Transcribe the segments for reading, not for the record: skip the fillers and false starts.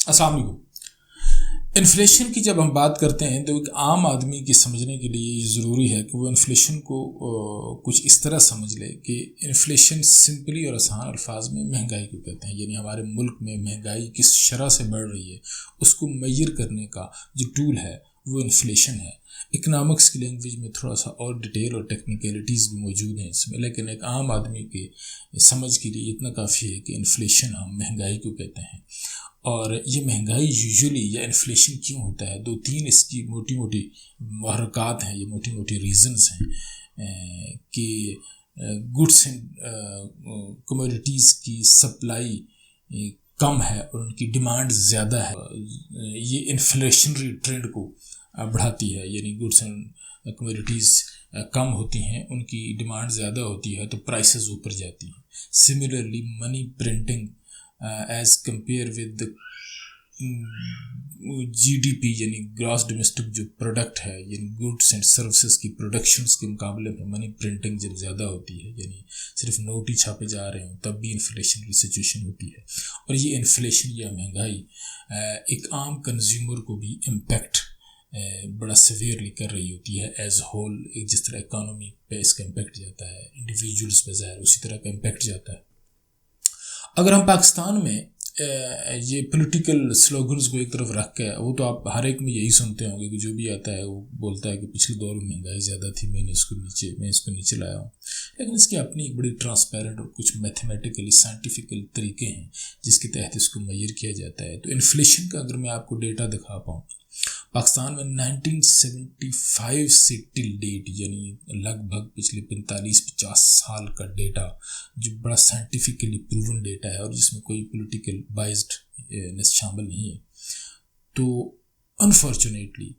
अस्सलाम वालेकुम। इन्फ्लेशन की जब हम बात करते हैं तो एक आम आदमी की समझने के लिए ये ज़रूरी है कि वो इन्फ्लेशन को कुछ इस तरह समझ ले कि इन्फ्लेशन सिंपली और आसान अल्फाज में महंगाई को कहते हैं। यानी हमारे मुल्क में महंगाई किस शरह से बढ़ रही है उसको मेजर करने का जो टूल है वो इन्फ्लेशन है। इकनॉमिक्स की लैंग्वेज में थोड़ा सा और डिटेल और टेक्निकलिटीज़ भी मौजूद हैं इसमें, लेकिन एक आम आदमी के समझ के लिए इतना काफ़ी है कि इन्फ्लेशन हम महंगाई को कहते हैं। और ये महंगाई यूजुअली या इन्फ्लेशन क्यों होता है, दो तीन इसकी मोटी मोटी महरक़ात हैं, ये मोटी मोटी रीज़न्स हैं कि गुड्स एंड कमोडिटीज़ की सप्लाई कम है और उनकी डिमांड ज़्यादा है। ये इन्फ्लेशनरी ट्रेंड को बढ़ाती है। यानी गुड्स एंड कमोडिटीज़ कम होती हैं, उनकी डिमांड ज़्यादा होती है तो प्राइसेस ऊपर जाती हैं। Similarly money printing as compare with GDP यानी ग्रॉस डोमेस्टिक जो प्रोडक्ट है, यानी गुड्स एंड सर्विसेज की प्रोडक्शंस के मुकाबले में मनी प्रिंटिंग जब ज़्यादा होती है, यानी सिर्फ नोट ही छापे जा रहे हों, तब भी इन्फ्लेशन की सिचुएशन होती है। और ये इन्फ्लेशन या महंगाई एक आम कंज्यूमर को भी इम्पेक्ट बड़ा सीवियरली कर रही होती है एज होल। जिस तरह इकोनॉमी पे इसका इम्पेक्ट जाता है, इंडिविजुअल्स पे ज़ाहिर उसी तरह का इम्पेक्ट जाता है। अगर हम पाकिस्तान में ये पॉलिटिकल स्लोगन्स को एक तरफ रख के, वो तो आप हर एक में यही सुनते होंगे कि जो भी आता है वो बोलता है कि पिछले दौर में महंगाई ज़्यादा थी, मैं इसको नीचे लाया हूँ। लेकिन इसकी अपनी एक बड़ी ट्रांसपेरेंट और कुछ मैथमेटिकली साइंटिफिकल तरीके हैं जिसके तहत इसको मेजर किया जाता है। तो इन्फ्लेशन का अगर मैं आपको डेटा दिखा पाऊँ, पाकिस्तान में 1975 से टिल डेट यानी लगभग पिछले 45-50 साल का डेटा जो बड़ा साइंटिफिकली प्रूवन डेटा है और जिसमें कोई पॉलिटिकल बाइज्डनेस शामिल नहीं है, तो अनफॉर्चुनेटली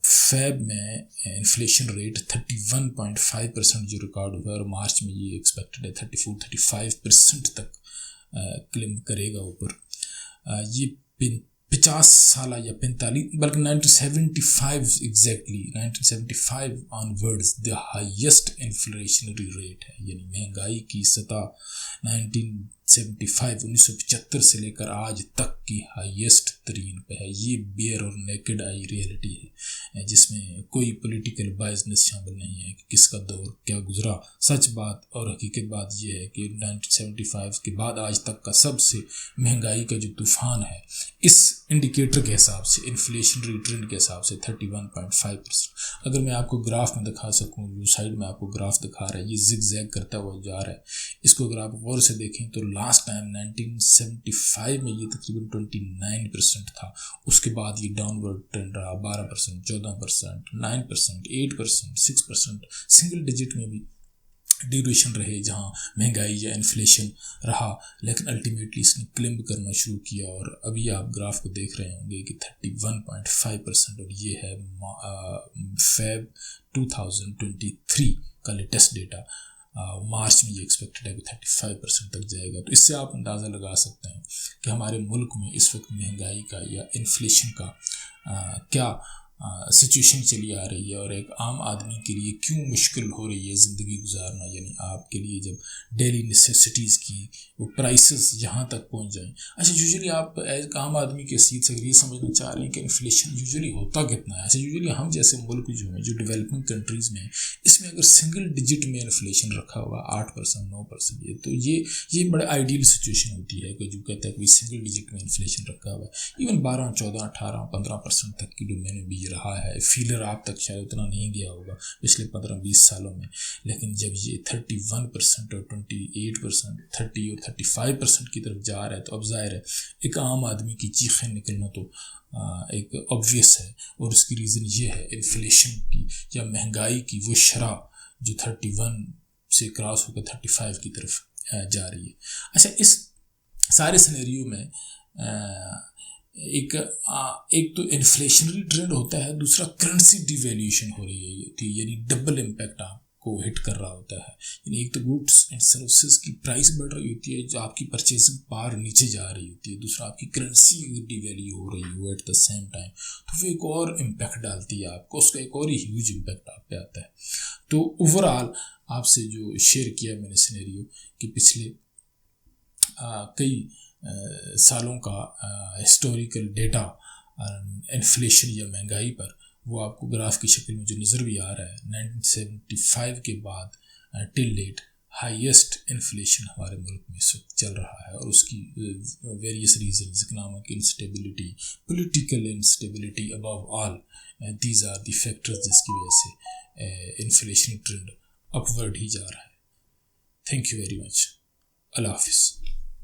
फेब में इन्फ्लेशन रेट 31.5% जो रिकॉर्ड हुआ है और मार्च में ये एक्सपेक्टेड है 34-35% तक क्लेम करेगा ऊपर। ये 50 साल या 45 बल्कि 1975 exactly 1975 onwards the highest inflationary rate है। यानी महंगाई की सतह 1975 से लेकर आज तक की हाईएस्ट तरीन पे है। ये बेयर और नेकेड आई रियलिटी है जिसमें कोई पॉलिटिकल बायसनेस शामिल नहीं है कि किसका दौर क्या गुजरा। सच बात और हकीकत बात ये है कि 1975 के बाद आज तक का सबसे महंगाई का जो तूफान है, इस इंडिकेटर के हिसाब से, इन्फ्लेशनरी ट्रेंड के हिसाब से 31.5%। अगर मैं आपको ग्राफ में दिखा सकूं, जो साइड में आपको ग्राफ दिखा रहा है, ये जिग-जैग करता हुआ जा रहा है। इसको अगर आप गौर से देखें तो लास्ट टाइम 1975 में ये तकरीबन 29% था। उसके बाद ये डाउनवर्ड ट्रेंड रहा, 12%, 14%, 9%, 8%, 6%, सिंगल डिजिट में भी ड्यूरेशन रहे जहाँ महंगाई या इन्फ्लेशन रहा, लेकिन अल्टीमेटली इसने क्लिम्ब करना शुरू किया और अभी आप ग्राफ को देख रहे होंगे कि 31.5%। और ये है फेब 2023 का लेटेस्ट डेटा। मार्च में ये एक्सपेक्टेड है कि 35% तक जाएगा। तो इससे आप अंदाज़ा लगा सकते हैं कि हमारे मुल्क में इस वक्त महंगाई का या इन्फ्लेशन का क्या सिचुएशन चली आ रही है और एक आम आदमी के लिए क्यों मुश्किल हो रही है ज़िंदगी गुजारना। यानी आपके लिए जब डेली नेसेसिटीज़ की वो प्राइसेस यहाँ तक पहुँच जाएं। अच्छा, यूजुअली आप एक आम आदमी के सीट से ये समझना चाह रहे हैं कि इन्फ्लेशन यूजुअली होता कितना है। अच्छा, यूजुअली हम जैसे मुल्क जो हैं, जो डेवलपिंग कंट्रीज़ में, इसमें अगर सिंगल डिजिट में इन्फ्लेशन रखा हुआ 8%, 9%, ये तो ये बड़ा आइडियल सिचुएशन होती है कि जो कहता है कि सिंगल डिजिट में इन्फ्लेशन रखा हुआ है। इवन 12, 14, 18, 15% तक की डोमेन में भी रहा है। फीलर आप तक शायद उतना नहीं गया होगा पिछले 15-20 सालों में, लेकिन जब ये 31% और 28%, 30 और 35% की तरफ जा रहा है तो अब जाहिर है एक आम आदमी की चीखें निकलना तो एक ऑब्वियस है। और उसकी रीज़न ये है इन्फ्लेशन की या महंगाई की वो शरह जो 31 से क्रॉस होकर 35 की तरफ जा रही है। अच्छा, इस सारे सिनेरियो में एक तो इन्फ्लेशनरी ट्रेंड होता है, दूसरा करेंसी डिवैल्यूएशन हो रही है, यानी डबल इम्पैक्ट आपको हिट कर रहा होता है। यानी एक तो गुड्स एंड सर्विसेज की प्राइस बढ़ रही होती है, जो आपकी परचेसिंग पावर नीचे जा रही होती है, दूसरा आपकी करेंसी डिवैल्यू हो रही हो एट द सेम टाइम, तो वो एक और इम्पैक्ट डालती है आपको, उसका एक और ही ह्यूज इम्पैक्ट आप पे आता है। तो ओवरऑल आपसे जो शेयर किया मैंने सिनेरियो कि पिछले कई सालों का हिस्टोरिकल डेटा इन्फ्लेशन या महंगाई पर, वो आपको ग्राफ की शक्ल में जो नज़र भी आ रहा है, 1975 के बाद टिल डेट हाईएस्ट इन्फ्लेशन हमारे मुल्क में इस वक्त चल रहा है। और उसकी various reasons, economic instability, political instability, above all these are the factors जिसकी वजह से इन्फ्लेशन ट्रेंड अपवर्ड ही जा रहा है। Thank you very much. Allah हाफिज़।